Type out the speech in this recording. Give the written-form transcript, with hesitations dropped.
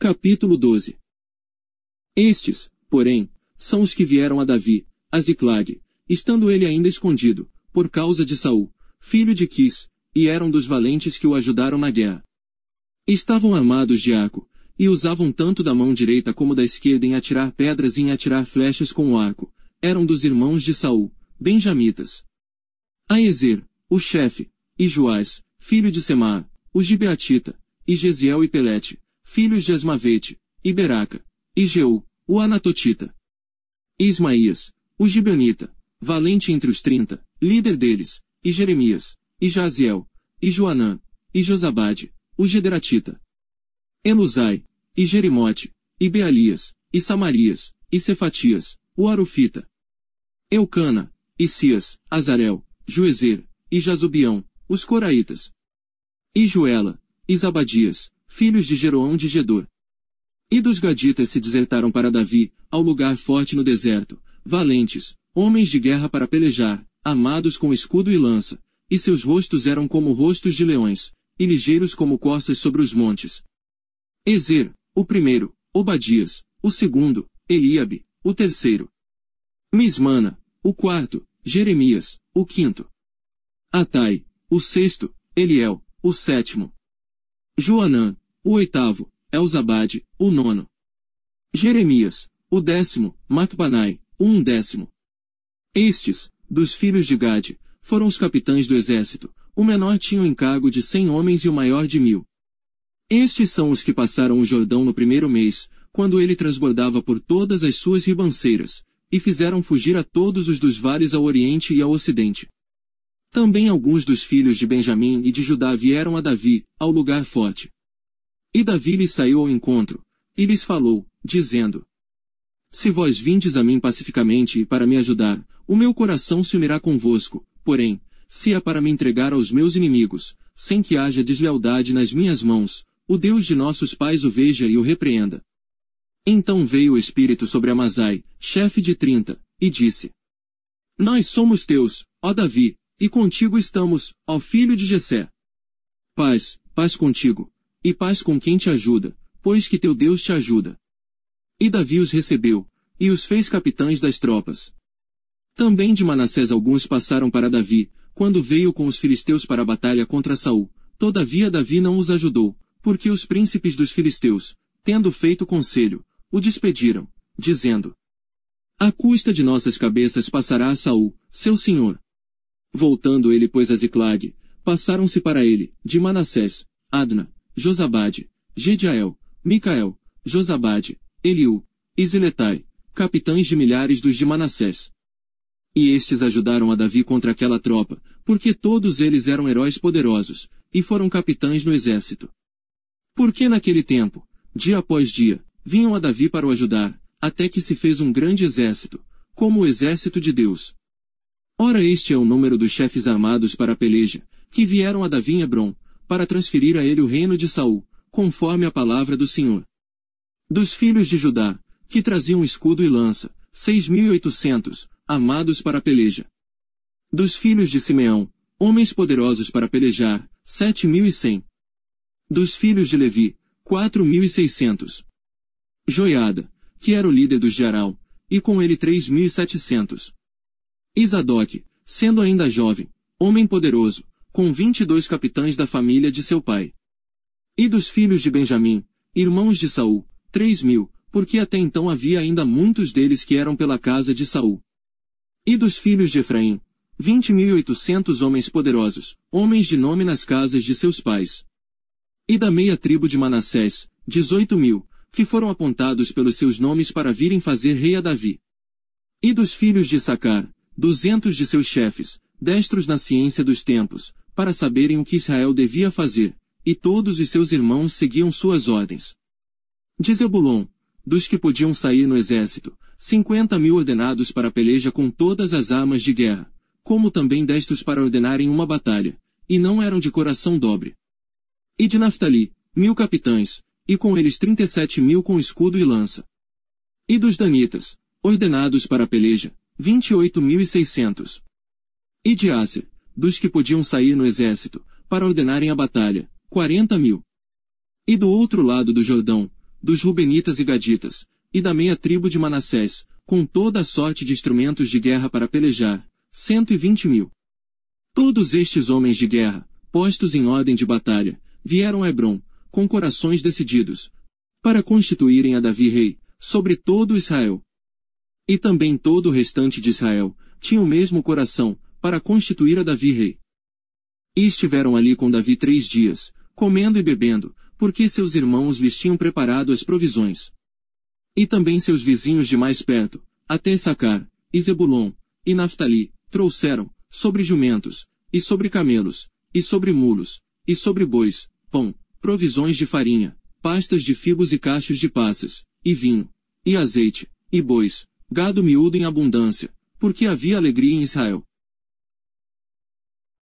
Capítulo 12. Estes, porém, são os que vieram a Davi, a Ziclag, estando ele ainda escondido, por causa de Saul, filho de Quis, e eram dos valentes que o ajudaram na guerra. Estavam armados de arco, e usavam tanto da mão direita como da esquerda em atirar pedras e em atirar flechas com o arco. Eram dos irmãos de Saul, benjamitas. Aezer, o chefe, e Joás, filho de Semar, o Gibeatita, e Gesiel e Pelete, filhos de Asmavete, e Beraca, e Jeú, o Anatotita. E Ismaías, o Gibeonita, valente entre os 30, líder deles, e Jeremias, e Jaziel, e Joanã, e Josabade, o Gederatita. Elusai, e Jerimote, e Bealias, e Samarias, e Cefatias, o Arufita. Eucana, e Sias, Azarel, Juezer, e Jazobião, os Coraitas. E Joela, e Zabadias, filhos de Jeroão de Gedor. E dos Gaditas se desertaram para Davi, ao lugar forte no deserto, valentes, homens de guerra para pelejar, armados com escudo e lança, e seus rostos eram como rostos de leões, e ligeiros como corças sobre os montes. Ezer, o primeiro, Obadias, o segundo, Eliabe, o terceiro. Mismana, o quarto, Jeremias, o quinto. Atai, o sexto, Eliel, o sétimo. Joanã, o oitavo, Elzabade, o nono. Jeremias, o 10º, Macbanai, o 11º. Estes, dos filhos de Gade, foram os capitães do exército, o menor tinha o encargo de 100 homens e o maior de 1000. Estes são os que passaram o Jordão no primeiro mês, quando ele transbordava por todas as suas ribanceiras, e fizeram fugir a todos os dos vales ao oriente e ao ocidente. Também alguns dos filhos de Benjamim e de Judá vieram a Davi, ao lugar forte. E Davi lhes saiu ao encontro, e lhes falou, dizendo: Se vós vindes a mim pacificamente e para me ajudar, o meu coração se unirá convosco, porém, se é para me entregar aos meus inimigos, sem que haja deslealdade nas minhas mãos, o Deus de nossos pais o veja e o repreenda. Então veio o Espírito sobre Amazai, chefe de 30, e disse: Nós somos teus, ó Davi, e contigo estamos, ó filho de Jessé. Paz, paz contigo, e paz com quem te ajuda, pois que teu Deus te ajuda. E Davi os recebeu, e os fez capitães das tropas. Também de Manassés alguns passaram para Davi, quando veio com os filisteus para a batalha contra Saul. Todavia Davi não os ajudou, porque os príncipes dos filisteus, tendo feito conselho, o despediram, dizendo: À custa de nossas cabeças passará a Saul, seu senhor. Voltando ele pois a Ziclag, passaram-se para ele, de Manassés, Adna, Josabade, Gediael, Micael, Josabade, Eliú, e Ziletai, capitães de milhares dos de Manassés. E estes ajudaram a Davi contra aquela tropa, porque todos eles eram heróis poderosos, e foram capitães no exército. Porque naquele tempo, dia após dia, vinham a Davi para o ajudar, até que se fez um grande exército, como o exército de Deus. Ora este é o número dos chefes armados para a peleja, que vieram a Davi em Hebrom, para transferir a ele o reino de Saul, conforme a palavra do Senhor. Dos filhos de Judá, que traziam escudo e lança, 6.800, armados para a peleja. Dos filhos de Simeão, homens poderosos para pelejar, 7.100. Dos filhos de Levi, 4.600. Joiada, que era o líder dos de Aral, e com ele 3.700. E Zadoque, sendo ainda jovem, homem poderoso, com 22 capitães da família de seu pai. E dos filhos de Benjamim, irmãos de Saul, 3.000, porque até então havia ainda muitos deles que eram pela casa de Saul. E dos filhos de Efraim, 20.800 homens poderosos, homens de nome nas casas de seus pais. E da meia tribo de Manassés, 18.000, que foram apontados pelos seus nomes para virem fazer rei a Davi. E dos filhos de Issacar, 200 de seus chefes, destros na ciência dos tempos, para saberem o que Israel devia fazer, e todos os seus irmãos seguiam suas ordens. De Zebulon, dos que podiam sair no exército, 50.000 ordenados para a peleja com todas as armas de guerra, como também destros para ordenarem uma batalha, e não eram de coração dobre. E de Naftali, 1000 capitães, e com eles 37.000 com escudo e lança. E dos danitas, ordenados para a peleja, 28.600. E de Asser, dos que podiam sair no exército, para ordenarem a batalha, 40.000. E do outro lado do Jordão, dos Rubenitas e Gaditas, e da meia tribo de Manassés, com toda a sorte de instrumentos de guerra para pelejar, 120.000. Todos estes homens de guerra, postos em ordem de batalha, vieram a Hebrom, com corações decididos, para constituírem a Davi rei, sobre todo Israel. E também todo o restante de Israel, tinha o mesmo coração, para constituir a Davi rei. E estiveram ali com Davi 3 dias, comendo e bebendo, porque seus irmãos lhes tinham preparado as provisões. E também seus vizinhos de mais perto, até Sacar, e Zebulon, e Naftali, trouxeram, sobre jumentos, e sobre camelos, e sobre mulos, e sobre bois, pão, provisões de farinha, pastas de figos e cachos de passas, e vinho, e azeite, e bois, gado miúdo em abundância, porque havia alegria em Israel.